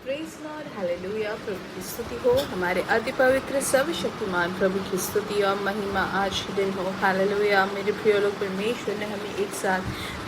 Praise Lord, hallelujah. प्रभु की स्तुति हो, हमारे अति पवित्र सर्वशक्तिमान प्रभु की स्तुति और महिमा आज के दिन हो। हालेलुया। मेरे प्रिय लोग, परमेश्वर ने हमें एक साथ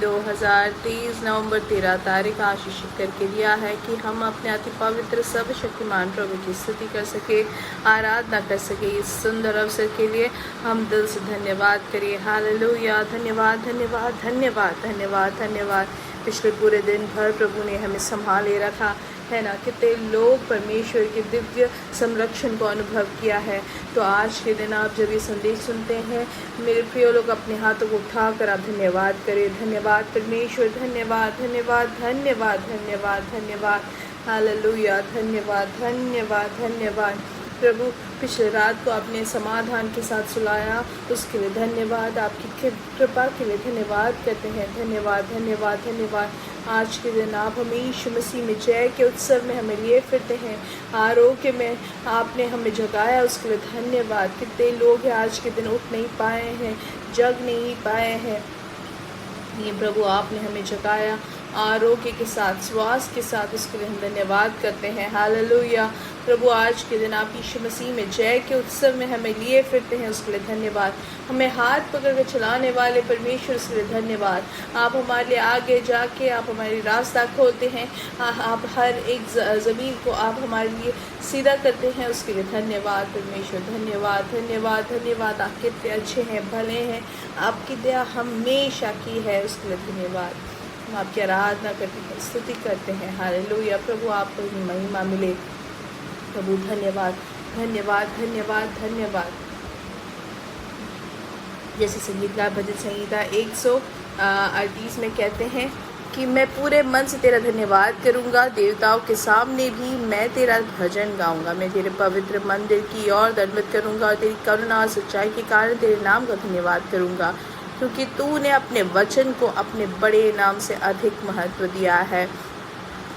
2023 नवंबर 13 तारीख आशीषित करके दिया है कि हम अपने अति पवित्र सर्वशक्तिमान प्रभु की स्तुति कर सके, आराधना कर सके। इस सुंदर अवसर के लिए हम दिल से धन्यवाद करिए। हालेलुया। धन्यवाद धन्यवाद धन्यवाद धन्यवाद धन्यवाद। पिछले पूरे दिन भर प्रभु ने हमें संभाले रखा है ना। कितने लोग परमेश्वर के दिव्य संरक्षण को अनुभव किया है। तो आज के दिन आप जब ये संदेश सुनते हैं, मेरे प्रिय लोग, अपने हाथों को उठाकर आप धन्यवाद करें। धन्यवाद परमेश्वर, धन्यवाद धन्यवाद धन्यवाद धन्यवाद धन्यवाद। हालेलुया। धन्यवाद धन्यवाद धन्यवाद। प्रभु पिछले रात को आपने समाधान के साथ सुलाया, उसके लिए धन्यवाद। आपकी कृपा के लिए धन्यवाद करते हैं। धन्यवाद धन्यवाद धन्यवाद। आज के दिन आप हमें यीशु मसीह में जय के उत्सव में हमें लिए फिरते हैं। आरोग्य में आपने हमें जगाया, उसके लिए धन्यवाद। कितने लोग हैं आज के दिन उठ नहीं पाए हैं, जग नहीं पाए हैं, ये प्रभु आपने हमें जगाया आरोग्य के साथ, श्वास के साथ, उसके लिए हम धन्यवाद करते हैं। हालेलुया। प्रभु आज के दिन आप यीशु मसीह में जय के उत्सव में हमें लिए फिरते हैं, उसके लिए धन्यवाद। हमें हाथ पकड़ कर चलाने वाले परमेश्वर, उसके लिए धन्यवाद। आप हमारे लिए आगे जाके आप हमारी रास्ता खोलते हैं। आप हर एक ज़मीन को आप हमारे लिए सीधा करते हैं, उसके लिए धन्यवाद परमेश्वर। धन्यवाद धन्यवाद धन्यवाद। आप कितने अच्छे हैं, भले हैं, आपकी दया हमेशा की है, उसके लिए धन्यवाद। हम आपकी आराधना करते हैं, स्तुति करते हैं। हालेलुया। प्रभु आपको ही महिमा मिले। प्रभु धन्यवाद धन्यवाद धन्यवाद धन्यवाद। जैसे संगीतकार भजन संहिता 138 में कहते हैं कि मैं पूरे मन से तेरा धन्यवाद करूंगा, देवताओं के सामने भी मैं तेरा भजन गाऊंगा। मैं तेरे पवित्र मंदिर की ओर दंडवत करूंगा और तेरी करुणा और सच्चाई के कारण तेरे नाम का धन्यवाद करूंगा, क्योंकि तूने अपने वचन को अपने बड़े नाम से अधिक महत्व दिया है।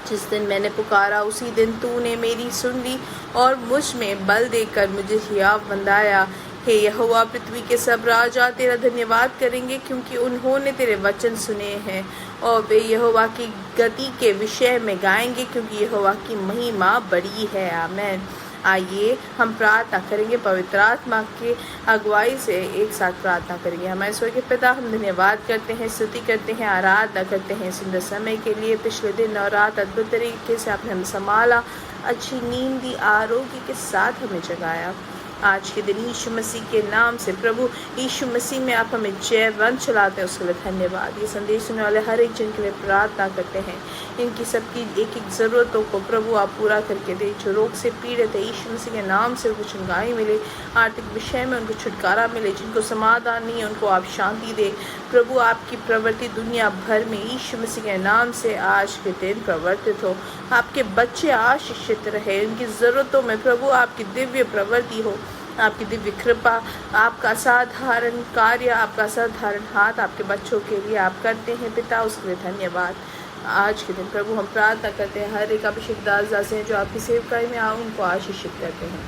जिस दिन मैंने पुकारा उसी दिन तूने मेरी सुन ली और मुझ में बल देकर मुझे हियाव बंधाया। हे यहोवा, पृथ्वी के सब राजा तेरा धन्यवाद करेंगे, क्योंकि उन्होंने तेरे वचन सुने हैं, और वे यहोवा की गति के विषय में गाएंगे, क्योंकि यहोवा की महिमा बड़ी है। आमीन। आइए हम प्रार्थना करेंगे, पवित्र आत्मा के अगुवाई से एक साथ प्रार्थना करेंगे। हमारे स्वर्गीय पिता, हम धन्यवाद करते हैं, स्तुति करते हैं, आराधना करते हैं सुंदर समय के लिए। पिछले दिन और रात अद्भुत तरीके से आपने हमें संभाला, अच्छी नींद दी, आरोग्य के साथ हमें जगाया। आज के दिन यीशु मसीह के नाम से, प्रभु यीशु मसीह में आप हमें जयवंत चलाते हैं, उसके लिए धन्यवाद। ये संदेश सुनने वाले हर एक जन के लिए प्रार्थना करते हैं, इनकी सबकी एक एक ज़रूरतों को प्रभु आप पूरा करके दे। जो रोग से पीड़ित है, यीशु मसीह के नाम से उनको चंगाई मिले, आर्थिक विषय में उनको छुटकारा मिले, जिनको समाधान नहीं है उनको आप शांति दे। प्रभु आपकी प्रवृत्ति दुनिया भर में यीशु मसीह के नाम से आज के दिन प्रवर्तित हो। आपके बच्चे आशीषित रहे, उनकी ज़रूरतों में प्रभु आपकी दिव्य प्रवृत्ति हो, आपकी दिव्य कृपा, आपका असाधारण कार्य, आपका असाधारण हाथ आपके बच्चों के लिए आप करते हैं पिता, उसके लिए धन्यवाद। आज के दिन प्रभु हम प्रार्थना करते हैं, हर एक अभिषेक दास हैं जो आपकी सेवकाई में आओ, उनको आशीषित करते हैं।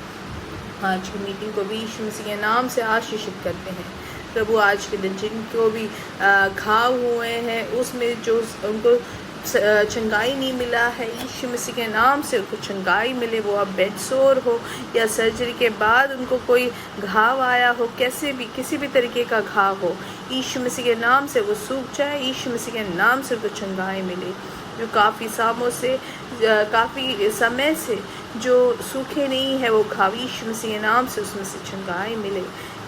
आज की मीटिंग को भी यीशु मसीह के नाम से आशीषित करते हैं। प्रभु आज के दिन जिनको भी घाव हुए हैं, उसमें जो उनको चंगाई नहीं मिला है, यीशु मसीह के नाम से उनको चंगाई मिले। वो अब बेड सोर हो या सर्जरी के बाद उनको कोई घाव आया हो, किसी भी तरीके का घाव हो, यीशु मसीह के नाम से वो सूख जाए, यीशु मसीह के नाम से उनको चंगाई मिले। जो काफ़ी समय से जो सूखे नहीं है वो घाव, यीशु मसीह के नाम से उसमें से चंगाई मिले।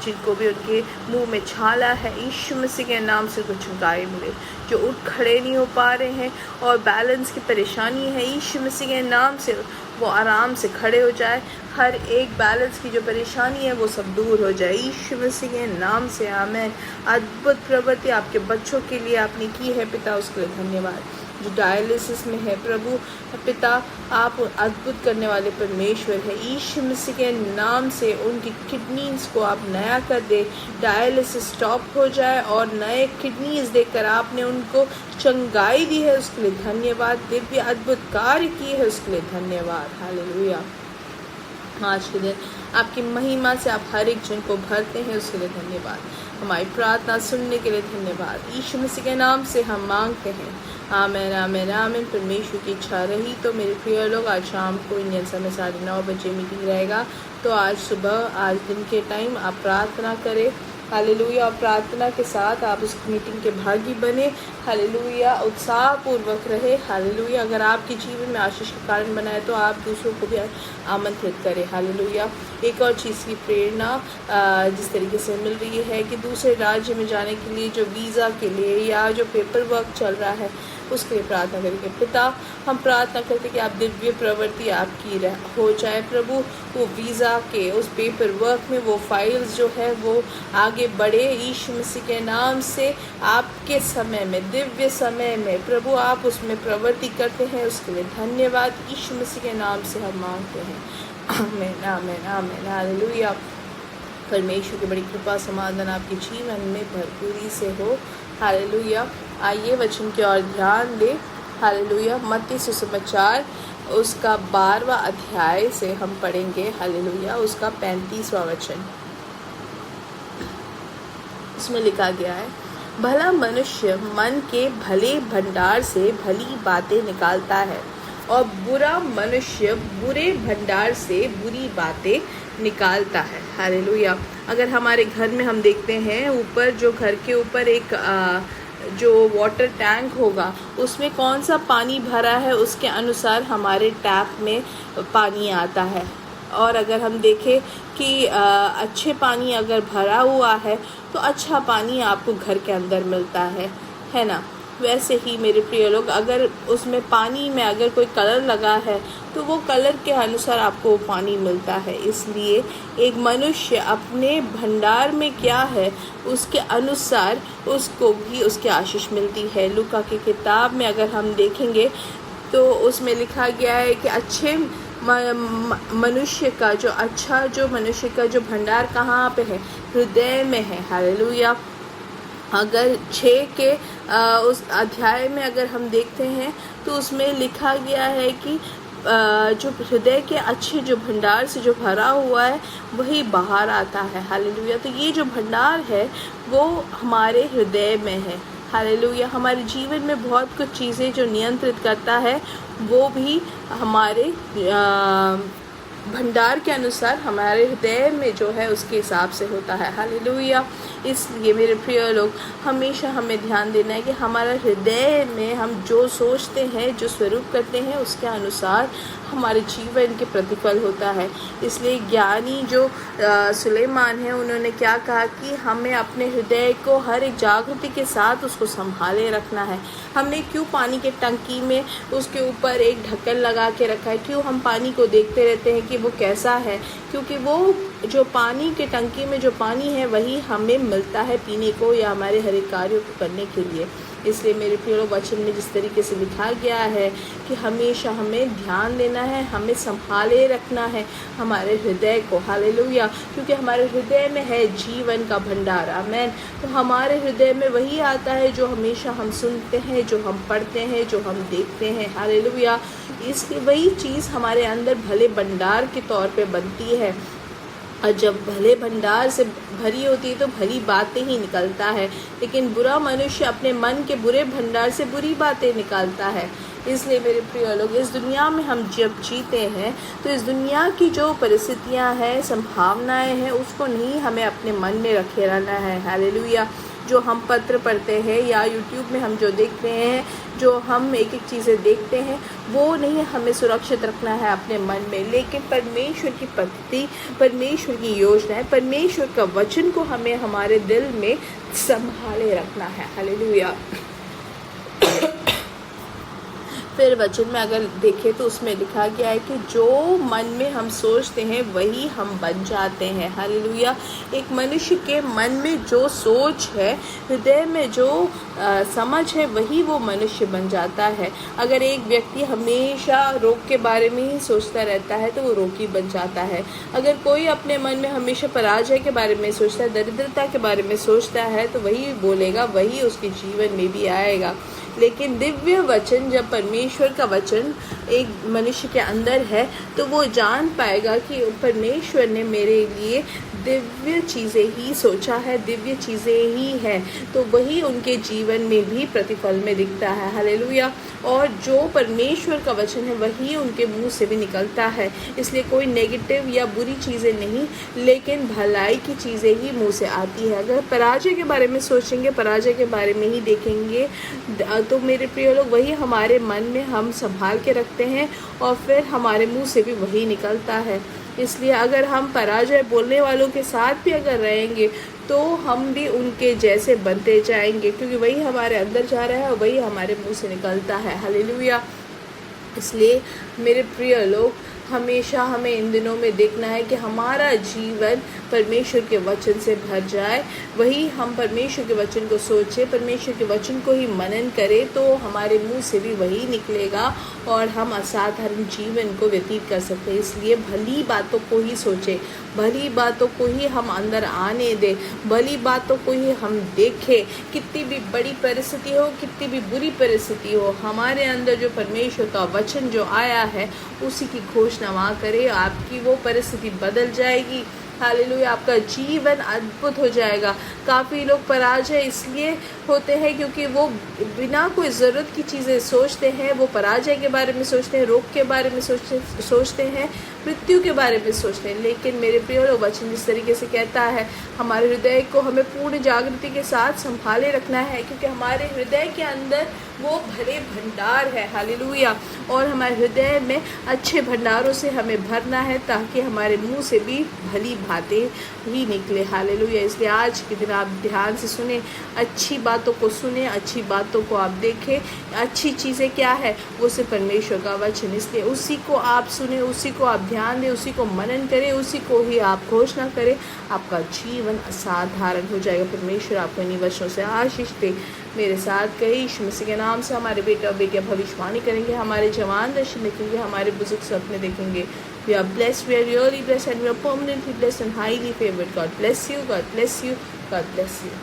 जिनको भी उनके मुंह में छाला है, यीशु मसीह के नाम से कुछ चंगाई मिले। जो उठ खड़े नहीं हो पा रहे हैं और बैलेंस की परेशानी है, यीशु मसीह के नाम से वो आराम से खड़े हो जाए। हर एक बैलेंस की जो परेशानी है वो सब दूर हो जाए, यीशु मसीह के नाम से। आमीन। अद्भुत प्रवृत्ति आपके बच्चों के लिए आपने की है पिता, उसके लिए धन्यवाद। जो डायलिसिस में है, प्रभु पिता आप अद्भुत करने वाले परमेश्वर है, यीशु मसीह के नाम से उनकी किडनीज को आप नया कर दे, डायलिसिस स्टॉप हो जाए और नए किडनीज देकर आपने उनको चंगाई दी है, उसके लिए धन्यवाद। दिव्य अद्भुत कार्य किए है, उसके लिए धन्यवाद। हालेलुया। आज के दिन आपकी महिमा से आप हर एक जन को भरते हैं, उसके लिए धन्यवाद। हमारी प्रार्थना सुनने के लिए धन्यवाद। यीशु मसीह के नाम से हम मांगते हैं, आमीन आमीन आमीन। परमेश्वर की इच्छा रही तो मेरे प्रिय लोग, आज शाम को इंडियन समय 9:30 बजे मीटिंग रहेगा। तो आज सुबह, आज दिन के टाइम आप प्रार्थना करें, हालेलुया। और प्रार्थना के साथ आप उस मीटिंग के भागी बने, हालेलुया। उत्साहपूर्वक रहे, हालेलुया। अगर आपके जीवन में आशीष का कारण बना है तो आप दूसरों को भी आमंत्रित करें, हालेलुया। एक और चीज़ की प्रेरणा जिस तरीके से मिल रही है कि दूसरे राज्य में जाने के लिए जो वीज़ा के लिए या जो पेपर वर्क चल रहा है उसके लिए प्रार्थना करेंगे। पिता, हम प्रार्थना करते कि आप दिव्य प्रवृत्ति आपकी हो जाए प्रभु। वो वीज़ा के उस पेपर वर्क में वो फाइल्स जो है वो आगे बढ़े यीशु मसीह के नाम से। आपके समय में, दिव्य समय में प्रभु आप उसमें प्रवृत्ति करते हैं, उसके लिए धन्यवाद। यीशु मसीह के नाम से हम मांगते हैं, आमीन आमीन आमीन, हालेलुया। परमेश्वर की बड़ी कृपा समाधान आपके जीवन में भरपूरी से हो, हालेलुया। आइए वचन की ओर ध्यान दें, हालेलुया। मत्ती सुसमाचार उसका 12वां अध्याय से हम पढ़ेंगे, हालेलुया। उसका 35वां वचन, उसमें लिखा गया है, भला मनुष्य मन के भले भंडार से भली बातें निकालता है और बुरा मनुष्य बुरे भंडार से बुरी बातें निकालता है, हालेलुया। अगर हमारे घर में हम देखते हैं, ऊपर जो घर के ऊपर एक जो वाटर टैंक होगा उसमें कौन सा पानी भरा है उसके अनुसार हमारे टैप में पानी आता है। और अगर हम देखें कि अच्छे पानी अगर भरा हुआ है तो अच्छा पानी आपको घर के अंदर मिलता है ना। वैसे ही मेरे प्रिय लोग, अगर उसमें पानी में अगर कोई कलर लगा है तो वो कलर के अनुसार आपको पानी मिलता है। इसलिए एक मनुष्य अपने भंडार में क्या है उसके अनुसार उसको भी उसकी आशीष मिलती है। लूका की किताब में अगर हम देखेंगे तो उसमें लिखा गया है कि अच्छे मनुष्य का जो मनुष्य का जो भंडार कहाँ पे है, हृदय में है, हालेलुया। अगर 6 के उस अध्याय में अगर हम देखते हैं तो उसमें लिखा गया है कि जो हृदय के अच्छे जो भंडार से जो भरा हुआ है वही बाहर आता है, हालेलुया। तो ये जो भंडार है वो हमारे हृदय में है, हालेलुया। हमारे जीवन में बहुत कुछ चीज़ें जो नियंत्रित करता है वो भी हमारे भंडार के अनुसार हमारे हृदय में जो है उसके हिसाब से होता है, हालेलुया। इसलिए मेरे प्रिय लोग, हमेशा हमें ध्यान देना है कि हमारा हृदय में हम जो सोचते हैं, जो स्वरूप करते हैं, उसके अनुसार हमारे जीवन के प्रतिफल होता है। इसलिए ज्ञानी जो सुलेमान है, उन्होंने क्या कहा कि हमें अपने हृदय को हर एक जागृति के साथ उसको संभाले रखना है। हमने क्यों पानी के टंकी में उसके ऊपर एक ढक्कन लगा के रखा है? क्यों हम पानी को देखते रहते हैं कि वो कैसा है? क्योंकि वो जो पानी के टंकी में जो पानी है वही हमें मिलता है पीने को या हमारे हर एक कार्यों को करने के लिए। इसलिए मेरे प्रिय लोग, वचन में जिस तरीके से लिखा गया है कि हमेशा हमें ध्यान देना है, हमें संभाले रखना है हमारे हृदय को, हालेलुया। क्योंकि हमारे हृदय में है जीवन का भंडार, आमीन। तो हमारे हृदय में वही आता है जो हमेशा हम सुनते हैं, जो हम पढ़ते हैं, जो हम देखते हैं, हालेलुया। इसलिए वही चीज़ हमारे अंदर भले भंडार के तौर पे बनती है। और जब भले भंडार से भरी होती है तो भली बातें ही निकलता है, लेकिन बुरा मनुष्य अपने मन के बुरे भंडार से बुरी बातें निकालता है। इसलिए मेरे प्रिय लोग, इस दुनिया में हम जब जीते हैं तो इस दुनिया की जो परिस्थितियां हैं, संभावनाएं हैं, उसको नहीं हमें अपने मन में रखे रहना है, हालेलुया। जो हम पत्र पढ़ते हैं या यूट्यूब में हम जो देखते हैं, जो हम एक एक चीज़ें देखते हैं, वो नहीं हमें सुरक्षित रखना है अपने मन में, लेकिन परमेश्वर की पद्धति, परमेश्वर की योजना है, परमेश्वर का वचन को हमें हमारे दिल में संभाले रखना है, हालेलुया। फिर वचन में अगर देखें तो उसमें लिखा गया है कि जो मन में हम सोचते हैं वही हम बन जाते हैं, हालेलुया। एक मनुष्य के मन में जो सोच है, हृदय में जो समझ है, वही वो मनुष्य बन जाता है। अगर एक व्यक्ति हमेशा रोग के बारे में ही सोचता रहता है तो वो रोगी बन जाता है। अगर कोई अपने मन में हमेशा पराजय के बारे में सोचता है, दरिद्रता के बारे में सोचता है, तो वही बोलेगा, वही उसके जीवन में भी आएगा। लेकिन दिव्य वचन, जब परमेश्वर का वचन एक मनुष्य के अंदर है तो वो जान पाएगा कि परमेश्वर ने मेरे लिए दिव्य चीज़ें ही सोचा है, दिव्य चीज़ें ही हैं, तो वही उनके जीवन में भी प्रतिफल में दिखता है। हालेलुया। और जो परमेश्वर का वचन है वही उनके मुंह से भी निकलता है। इसलिए कोई नेगेटिव या बुरी चीज़ें नहीं, लेकिन भलाई की चीज़ें ही मुंह से आती है। अगर पराजय के बारे में सोचेंगे, पराजय के बारे में ही देखेंगे, तो मेरे प्रिय लोग, वही हमारे मन में हम संभाल के रखते हैं और फिर हमारे मुंह से भी वही निकलता है। इसलिए अगर हम पराजय बोलने वालों के साथ भी अगर रहेंगे तो हम भी उनके जैसे बनते जाएंगे, क्योंकि वही हमारे अंदर जा रहा है और वही हमारे मुंह से निकलता है। हालेलुया। इसलिए मेरे प्रिय लोग, हमेशा हमें इन दिनों में देखना है कि हमारा जीवन परमेश्वर के वचन से भर जाए। वही हम परमेश्वर के वचन को सोचें, परमेश्वर के वचन को ही मनन करें, तो हमारे मुंह से भी वही निकलेगा और हम असाधारण जीवन को व्यतीत कर सकते हैं। इसलिए भली बातों को ही सोचें, भली बातों को ही हम अंदर आने दें, भली बातों को ही हम देखें। कितनी भी बड़ी परिस्थिति हो, कितनी भी बुरी परिस्थिति हो, हमारे अंदर जो परमेश्वर का वचन जो आया है उसी की घोषणा वहाँ करें, आपकी वो परिस्थिति बदल जाएगी। हालेलुया। आपका जीवन अद्भुत हो जाएगा। काफ़ी लोग पराजय इसलिए होते हैं क्योंकि वो बिना कोई ज़रूरत की चीज़ें सोचते हैं। वो पराजय के बारे में सोचते हैं, रोग के बारे में सोचते हैं, मृत्यु के बारे में सोचते हैं। लेकिन मेरे प्रिय लोग, वचन जिस तरीके से कहता है, हमारे हृदय को हमें पूर्ण जागृति के साथ संभाले रखना है, क्योंकि हमारे हृदय के अंदर वो भरे भंडार है। हालेलुया। और हमारे हृदय में अच्छे भंडारों से हमें भरना है, ताकि हमारे मुंह से भी भली बातें ही निकले। हालेलुया। इसलिए आज के दिन आप ध्यान से सुने, अच्छी बातों को सुने, अच्छी बातों को आप देखें। अच्छी चीज़ें क्या है? वो सिर्फ परमेश्वर का वचन। इसलिए उसी को आप सुने, उसी को आप ध्यान दें, उसी को मनन करें, उसी को ही आप घोषणा करें। आपका जीवन असाधारण हो जाएगा। परमेश्वर आपको इन्हीं वचनों से आशीष दे। मेरे साथ कहे, यीशु मसीह के नाम से हमारे बेटा और बेटियाँ भविष्यवाणी करेंगे, हमारे जवान दर्शन देखेंगे, हमारे बुजुर्ग सपने देखेंगे। We are blessed, we are really blessed, and we are permanently blessed and highly favored. God bless you, God bless you, God bless you.